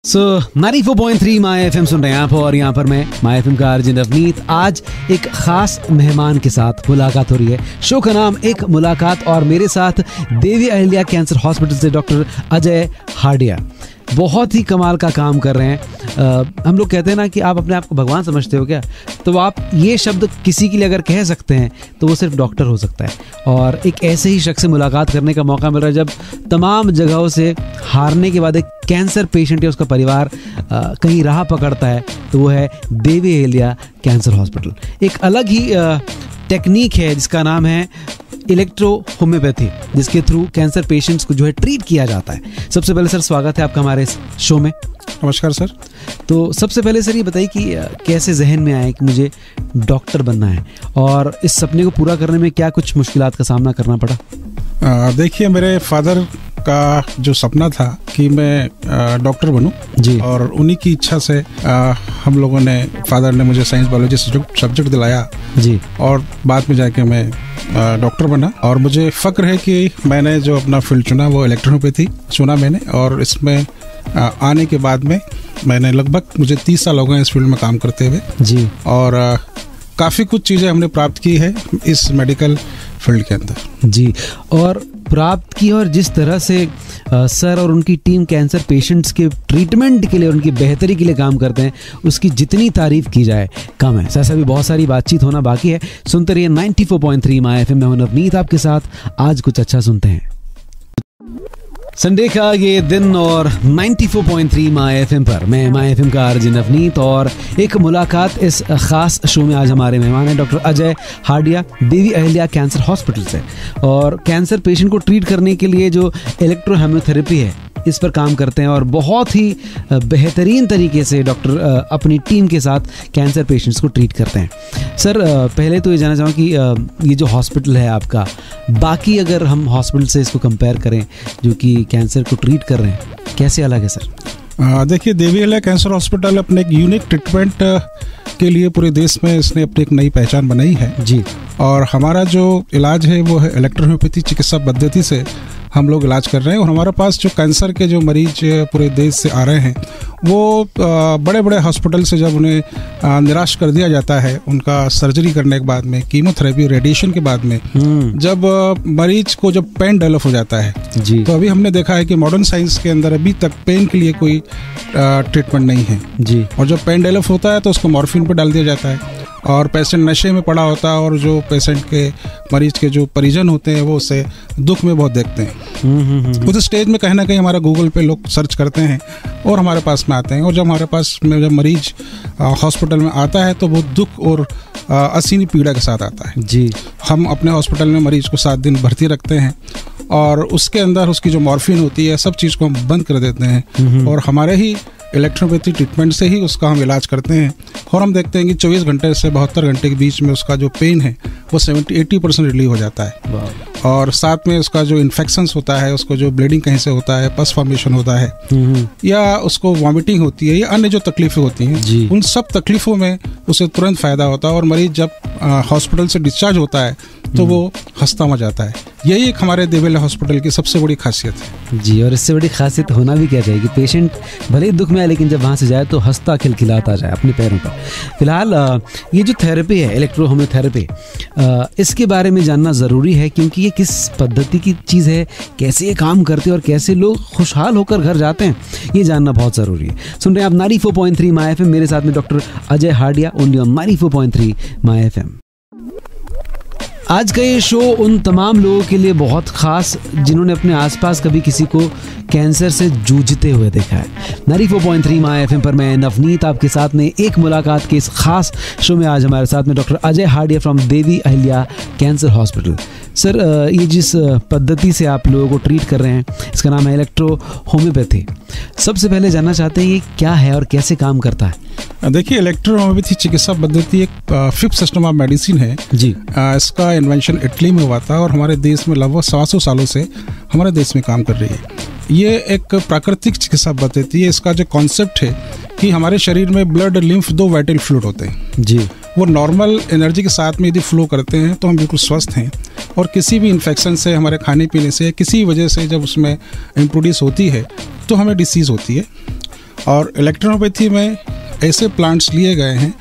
So 94.3 my FM सुन रहे हैं आप और यहाँ पर मैं माय एफएम का अर्जुन नवनीत। आज एक खास मेहमान के साथ मुलाकात हो रही है। शो का नाम एक मुलाकात और मेरे साथ देवी अहिल्या कैंसर हॉस्पिटल से डॉक्टर अजय हाडिया बहुत ही कमाल का काम कर रहे हैं। हम लोग कहते हैं ना कि आप अपने आप को भगवान समझते हो क्या, तो आप ये शब्द किसी के लिए अगर कह सकते हैं तो वो सिर्फ डॉक्टर हो सकता है। और एक ऐसे ही शख्स से मुलाकात करने का मौका मिल रहा है जब तमाम जगहों से हारने के बाद एक कैंसर पेशेंट या उसका परिवार कहीं राह पकड़ता है, तो वो है देवी अहिल्या कैंसर हॉस्पिटल। एक अलग ही टेक्निक है जिसका नाम है इलेक्ट्रो होम्योपैथी, जिसके थ्रू कैंसर पेशेंट्स को जो है ट्रीट किया जाता है। सबसे पहले सर स्वागत है आपका हमारे इस शो में। नमस्कार सर। तो सबसे पहले सर ये बताइए कि कैसे जहन में आए कि मुझे डॉक्टर बनना है और इस सपने को पूरा करने में क्या कुछ मुश्किलात का सामना करना पड़ा? देखिए, मेरे फादर का जो सपना था कि मैं डॉक्टर बनूं जी, और उन्हीं की इच्छा से हम लोगों ने फादर ने मुझे साइंस बायोलॉजी सब्जेक्ट दिलाया जी, और बाद में जाके मैं डॉक्टर बना। और मुझे फक्र है कि मैंने जो अपना फील्ड चुना वो इलेक्ट्रोहोम्योपैथी चुना मैंने, और इसमें आने के बाद में मैंने लगभग मुझे 30 साल हो गए इस फील्ड में काम करते हुए जी, और काफ़ी कुछ चीज़ें हमने प्राप्त की है इस मेडिकल फील्ड के अंदर जी। और प्राप्त की, और जिस तरह से सर और उनकी टीम कैंसर पेशेंट्स के ट्रीटमेंट के लिए, उनकी बेहतरी के लिए काम करते हैं, उसकी जितनी तारीफ की जाए कम है। ऐसा भी बहुत सारी बातचीत होना बाकी है। सुनते रहिए 94.3 माय एफएम में हूं नवनीत आपके साथ। आज कुछ अच्छा सुनते हैं। संडे का ये दिन और 94.3 माय एफएम पर मैं माय एफएम का अर्जुन नवनीत, और एक मुलाकात इस खास शो में आज हमारे मेहमान हैं डॉक्टर अजय हाडिया देवी अहिल्या कैंसर हॉस्पिटल से। और कैंसर पेशेंट को ट्रीट करने के लिए जो इलेक्ट्रो होम्योथेरेपी है इस पर काम करते हैं, और बहुत ही बेहतरीन तरीके से डॉक्टर अपनी टीम के साथ कैंसर पेशेंट्स को ट्रीट करते हैं। सर पहले तो ये जानना चाहूँ कि ये जो हॉस्पिटल है आपका, बाकी अगर हम हॉस्पिटल से इसको कंपेयर करें जो कि कैंसर को ट्रीट कर रहे हैं, कैसे अलग है सर? देखिए, देवी अहिल्या कैंसर हॉस्पिटल अपने एक यूनिक ट्रीटमेंट के लिए पूरे देश में इसने अपनी एक नई पहचान बनाई है जी। और हमारा जो इलाज है वो है इलेक्ट्रोहोम्योपैथी चिकित्सा पद्धति से हम लोग इलाज कर रहे हैं। और हमारे पास जो कैंसर के जो मरीज पूरे देश से आ रहे हैं वो बड़े बड़े हॉस्पिटल से जब उन्हें निराश कर दिया जाता है उनका सर्जरी करने के बाद में, कीमोथेरेपी रेडिएशन के बाद में, जब मरीज को जब पेन डेवलप हो जाता है जी, तो अभी हमने देखा है कि मॉडर्न साइंस के अंदर अभी तक पेन के लिए कोई ट्रीटमेंट नहीं है जी। और जब पेन डेवलप होता है तो उसको मॉर्फिन पर डाल दिया जाता है, और पेशेंट नशे में पड़ा होता है, और जो पेशेंट के मरीज के जो परिजन होते हैं वो उसे दुख में बहुत देखते हैं। उस स्टेज में कहीं ना कहीं हमारा गूगल पे लोग सर्च करते हैं और हमारे पास में आते हैं। और जब हमारे पास में जब मरीज हॉस्पिटल में आता है तो वो दुख और असीमी पीड़ा के साथ आता है जी। हम अपने हॉस्पिटल में मरीज को 7 दिन भर्ती रखते हैं, और उसके अंदर उसकी जो मॉर्फिन होती है सब चीज़ को हम बंद कर देते हैं, और हमारे ही इलेक्ट्रोपैथी ट्रीटमेंट से ही उसका हम इलाज करते हैं। और हम देखते हैं कि 24 घंटे से 72 घंटे के बीच में उसका जो पेन है वो 70-80% रिलीव हो जाता है। और साथ में उसका जो इन्फेक्शंस होता है, उसको जो ब्लीडिंग कहीं से होता है, पस फॉर्मेशन होता है, या उसको वॉमिटिंग होती है, या अन्य जो तकलीफें होती हैं, उन सब तकलीफों में उसे तुरंत फ़ायदा होता है। और मरीज जब हॉस्पिटल से डिस्चार्ज होता है तो वो हंसता हुआ जाता है। यही एक हमारे देवी अहिल्या हॉस्पिटल की सबसे बड़ी खासियत है जी। और इससे बड़ी खासियत होना भी क्या चाहिए कि पेशेंट भले ही दुख में आए लेकिन जब वहाँ से जाए तो हंसता खिलखिलाता जाए अपने पैरों पर। फिलहाल ये जो थेरेपी है इलेक्ट्रो होम्योथेरेपी, इसके बारे में जानना ज़रूरी है, क्योंकि ये किस पद्धति की चीज़ है, कैसे ये काम करते हैं और कैसे लोग खुशहाल होकर घर जाते हैं, ये जानना बहुत ज़रूरी है। सुन रहे हैं आप 94.3 माय एफएम, मेरे साथ में doctor Ajay Hadia, only on 94.3 my FM. आज का ये शो उन तमाम लोगों के लिए बहुत खास जिन्होंने अपने आसपास कभी किसी को कैंसर से जूझते हुए देखा है। 94.3 माय एफएम पर मैं नवनीत आपके साथ में एक मुलाकात के इस खास शो में आज हमारे साथ में doctor Ajay Hadia from Devi Ahilya cancer hospital. Sir ये जिस पद्धति से आप लोगों को ट्रीट कर रहे हैं इसका नाम है इलेक्ट्रो होम्योपैथी। सबसे पहले जानना चाहते हैं ये क्या है और कैसे काम करता है? देखिए, इलेक्ट्रो होम्योपैथी चिकित्सा पद्धति एक 5th सिस्टम ऑफ मेडिसिन है जी। इसका इन्वेंशन इटली में हुआ था और हमारे देश में लगभग 700 सालों से हमारे देश में काम कर रही है। ये एक प्राकृतिक चिकित्सा पद्धति है। इसका जो कॉन्सेप्ट है कि हमारे शरीर में ब्लड, लिम्फ 2 वाइटल फ्लूइड होते हैं जी। वो नॉर्मल एनर्जी के साथ में यदि फ्लो करते हैं तो हम बिल्कुल स्वस्थ हैं, और किसी भी इन्फेक्शन से, हमारे खाने पीने से, किसी वजह से जब उसमें इंप्रूडिस होती है तो हमें डिसीज़ होती है। और इलेक्ट्रोहोम्योपैथी में ऐसे प्लांट्स लिए गए हैं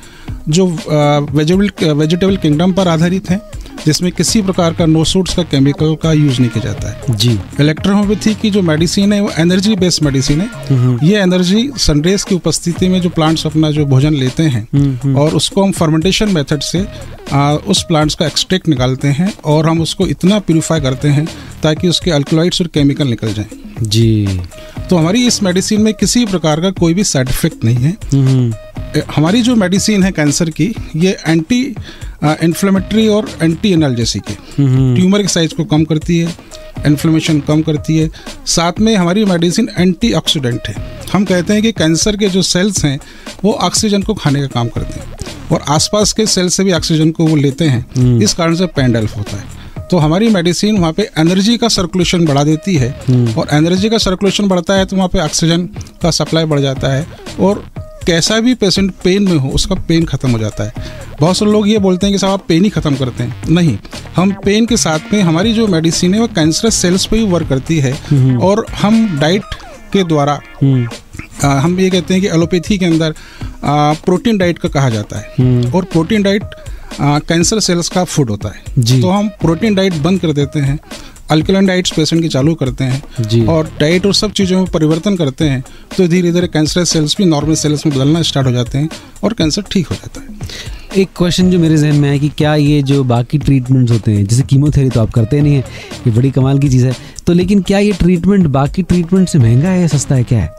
जो वेजिटेबल किंगडम पर आधारित हैं, जिसमें किसी प्रकार का नो सूट्स का केमिकल का यूज नहीं किया जाता है जी। इलेक्ट्रोहोम्योपैथी की जो मेडिसिन है वो एनर्जी बेस्ड मेडिसिन है। ये एनर्जी सनरेज की उपस्थिति में जो प्लांट्स अपना जो भोजन लेते हैं और उसको हम फर्मेंटेशन मेथड से उस प्लांट्स का एक्सट्रैक्ट निकालते हैं और हम उसको इतना प्यूरिफाई करते हैं ताकि उसके अल्कलॉइड्स और केमिकल निकल जाएं जी। तो हमारी इस मेडिसिन में किसी प्रकार का कोई भी साइड इफेक्ट नहीं है। हमारी जो मेडिसिन है कैंसर की, ये एंटी इन्फ्लेमेटरी और एंटी एनाल्जेसिक है। ट्यूमर की साइज को कम करती है, इन्फ्लेमेशन कम करती है, साथ में हमारी मेडिसिन एंटीऑक्सीडेंट है। हम कहते हैं कि कैंसर के जो सेल्स हैं वो ऑक्सीजन को खाने का काम करते हैं और आसपास के सेल से भी ऑक्सीजन को वो लेते हैं, इस कारण से पेन डेल्फ होता है। तो हमारी मेडिसिन वहाँ पे एनर्जी का सर्कुलेशन बढ़ा देती है और एनर्जी का सर्कुलेशन बढ़ता है तो वहाँ पे ऑक्सीजन का सप्लाई बढ़ जाता है और कैसा भी पेशेंट पेन में हो उसका पेन खत्म हो जाता है। बहुत से लोग ये बोलते हैं कि साहब आप पेन ही खत्म करते हैं, नहीं, हम पेन के साथ में हमारी जो मेडिसिन है वो कैंसरस सेल्स पे ही वर्क करती है और हम डाइट के द्वारा हम ये कहते हैं कि एलोपैथी के अंदर प्रोटीन डाइट का कहा जाता है और प्रोटीन डाइट कैंसर सेल्स का फूड होता है। तो हम प्रोटीन डाइट बंद कर देते हैं, अल्कलाइन डाइट्स पेशेंट की चालू करते हैं और डाइट और सब चीज़ों में परिवर्तन करते हैं तो धीरे धीरे कैंसर सेल्स भी नॉर्मल सेल्स में बदलना स्टार्ट हो जाते हैं और कैंसर ठीक हो जाता है। एक क्वेश्चन जो मेरे जहन में है कि क्या ये जो बाकी ट्रीटमेंट्स होते हैं, जैसे कीमोथेरेपी तो आप करते नहीं हैं, ये बड़ी कमाल की चीज़ है, तो लेकिन क्या ये ट्रीटमेंट बाकी ट्रीटमेंट से महंगा है या सस्ता है, क्या है?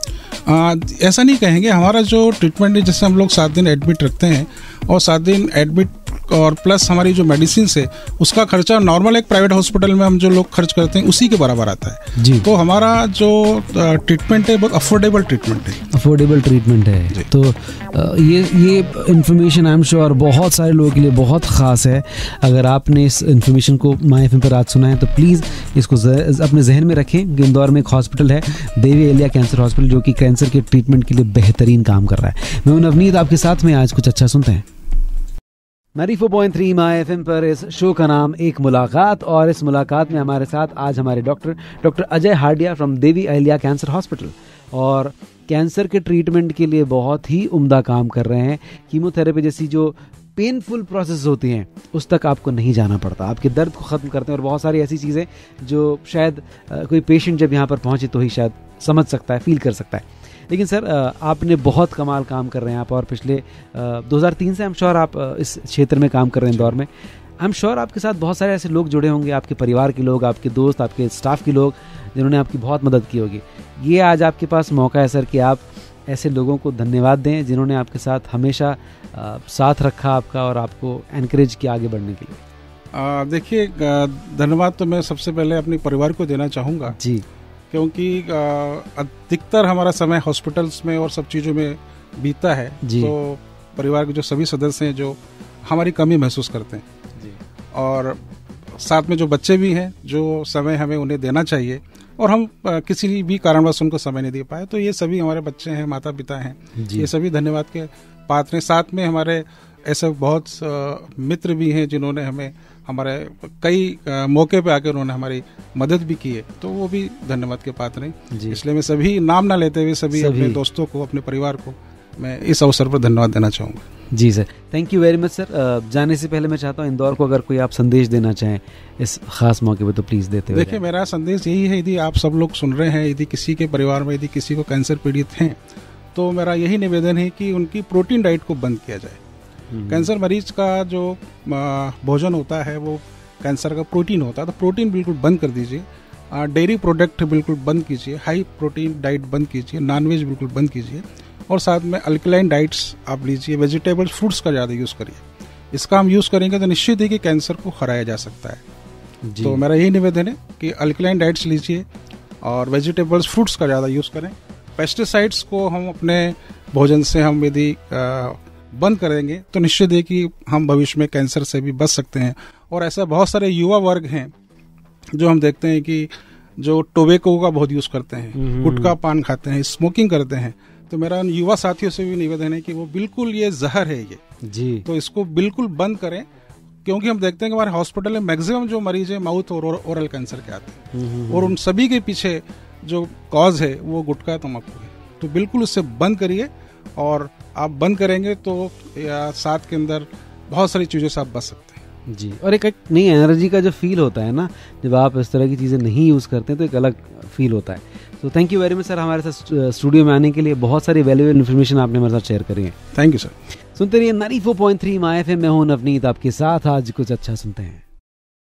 ऐसा नहीं कहेंगे। हमारा जो ट्रीटमेंट है, जैसे हम लोग 7 दिन एडमिट रखते हैं और 7 दिन एडमिट और प्लस हमारी जो मेडिसिन है उसका खर्चा नॉर्मल एक प्राइवेट हॉस्पिटल में हम जो लोग खर्च करते हैं उसी के बराबर आता है जी। तो हमारा जो ट्रीटमेंट है बहुत अफोर्डेबल ट्रीटमेंट है, अफोर्डेबल ट्रीटमेंट है। तो ये इन्फॉर्मेशन आई एम श्योर बहुत सारे लोगों के लिए बहुत ख़ास है। अगर आपने इस इन्फॉर्मेशन को माय एफएम पर आज सुना है तो प्लीज़ इसको अपने जहन में रखें कि इंदौर में एक हॉस्पिटल है, देवी अहिल्या कैंसर हॉस्पिटल, जो कि कैंसर के ट्रीटमेंट के लिए बेहतरीन काम कर रहा है। मैं नवनीत आपके साथ में आज कुछ अच्छा सुनते हैं। 94.3 माय एफएम पर इस शो का नाम एक मुलाकात, और इस मुलाकात में हमारे साथ आज हमारे doctor Ajay Hardia from Devi Ahilya cancer hospital, और कैंसर के ट्रीटमेंट के लिए बहुत ही उम्दा काम कर रहे हैं। कीमोथेरेपी जैसी जो पेनफुल प्रोसेस होती हैं उस तक आपको नहीं जाना पड़ता, आपके दर्द को ख़त्म करते हैं, और बहुत सारी ऐसी चीज़ें जो शायद कोई पेशेंट जब यहाँ पर पहुँचे तो ही शायद समझ सकता है, फील कर सकता है। लेकिन सर आपने बहुत कमाल काम कर रहे हैं आप, और पिछले 2003 से आई एम श्योर आप इस क्षेत्र में काम कर रहे हैं इंदौर में। आई एम श्योर आपके साथ बहुत सारे ऐसे लोग जुड़े होंगे, आपके परिवार के लोग, आपके दोस्त, आपके स्टाफ के लोग, जिन्होंने आपकी बहुत मदद की होगी। ये आज आपके पास मौका है सर कि आप ऐसे लोगों को धन्यवाद दें जिन्होंने आपके साथ हमेशा साथ रखा आपका और आपको एनकरेज किया आगे बढ़ने के लिए। देखिए, धन्यवाद तो मैं सबसे पहले अपने परिवार को देना चाहूँगा जी, क्योंकि अधिकतर हमारा समय हॉस्पिटल्स में और सब चीज़ों में बीतता है जी। तो परिवार के जो सभी सदस्य हैं जो हमारी कमी महसूस करते हैं जी, और साथ में जो बच्चे भी हैं जो समय हमें उन्हें देना चाहिए और हम किसी भी कारणवश उनको समय नहीं दे पाए, तो ये सभी हमारे बच्चे हैं, माता पिता हैं, ये सभी धन्यवाद के पात्र हैं। साथ में हमारे ऐसे बहुत मित्र भी हैं जिन्होंने हमें हमारे कई मौके पे आकर उन्होंने हमारी मदद भी की है, तो वो भी धन्यवाद के पात्र हैं। इसलिए मैं सभी नाम ना लेते हुए सभी अपने दोस्तों को, अपने परिवार को मैं इस अवसर पर धन्यवाद देना चाहूँगा। जी sir, thank you very much sir. जाने से पहले मैं चाहता हूँ इंदौर को अगर कोई आप संदेश देना चाहें इस खास मौके पर तो प्लीज़ देते हुए। देखिए, मेरा संदेश यही है, यदि आप सब लोग सुन रहे हैं, यदि किसी के परिवार में यदि किसी को कैंसर पीड़ित हैं, तो मेरा यही निवेदन है कि उनकी प्रोटीन डाइट को बंद किया जाए। कैंसर मरीज का जो भोजन होता है वो कैंसर का प्रोटीन होता है, तो प्रोटीन बिल्कुल बंद कर दीजिए, डेयरी प्रोडक्ट बिल्कुल बंद कीजिए, हाई प्रोटीन डाइट बंद कीजिए, नॉनवेज बिल्कुल बंद कीजिए, और साथ में अल्कलाइन डाइट्स आप लीजिए, वेजिटेबल्स फ्रूट्स का ज़्यादा यूज़ करिए। इसका हम यूज़ करेंगे तो निश्चित है कि कैंसर को हराया जा सकता है। तो मेरा यही निवेदन है कि अल्कलाइन डाइट्स लीजिए और वेजिटेबल्स फ्रूट्स का ज़्यादा यूज़ करें। पेस्टिसाइड्स को हम अपने भोजन से हम यदि बंद करेंगे तो निश्चित है कि हम भविष्य में कैंसर से भी बच सकते हैं। और ऐसा बहुत सारे युवा वर्ग हैं जो हम देखते हैं कि जो टोबैको का बहुत यूज़ करते हैं, गुटखा पान खाते हैं, स्मोकिंग करते हैं। तो मेरा उन युवा साथियों से भी निवेदन है कि वो बिल्कुल ये जहर है ये जी, तो इसको बिल्कुल बंद करें, क्योंकि हम देखते हैं कि हमारे हॉस्पिटल में मैक्सिमम जो मरीज है माउथ और ओरल कैंसर के आते हैं, और उन सभी के पीछे जो कॉज है वो गुटखा तंबाकू है। तो बिल्कुल उससे बंद करिए, और आप बंद करेंगे तो या साथ के अंदर बहुत सारी चीज़ों से आप बच सकते हैं। जी, और एक नई एनर्जी का जो फील होता है ना, जब आप इस तरह की चीज़ें नहीं यूज़ करते हैं तो एक अलग फील होता है। तो thank you very much sir, हमारे साथ स्टूडियो में आने के लिए। बहुत सारी वैल्यूएबल इन्फॉर्मेशन आपने हमारे साथ शेयर करी है। Thank you sir. सुनते रहिए 94.3 माय एफएम में हूं नवनीत आपके साथ। आज कुछ अच्छा सुनते हैं।